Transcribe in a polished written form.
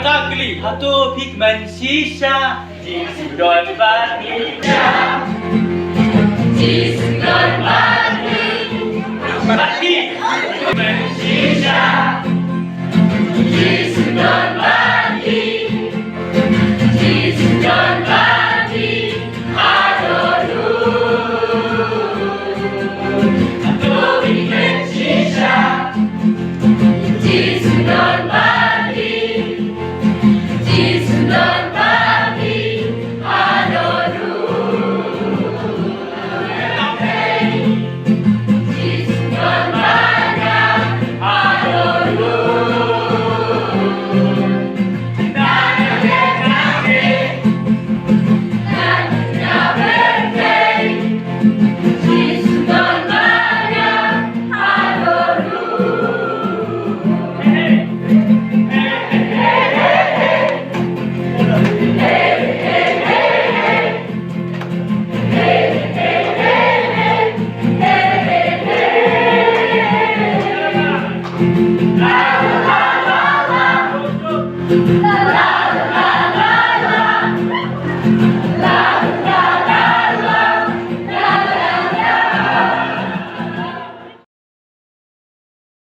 Exactly. Hatu Pigman Shisha. Jisudon Batija. Jisudon Bati. Bati. Pigman Shisha. Jisudon Bati. Jisudon Bati. Adoru. Hatu Pigman Shisha. Jisudon Bati. Jisudon Bati. Adoru. Jisudon Bati. Adoru. La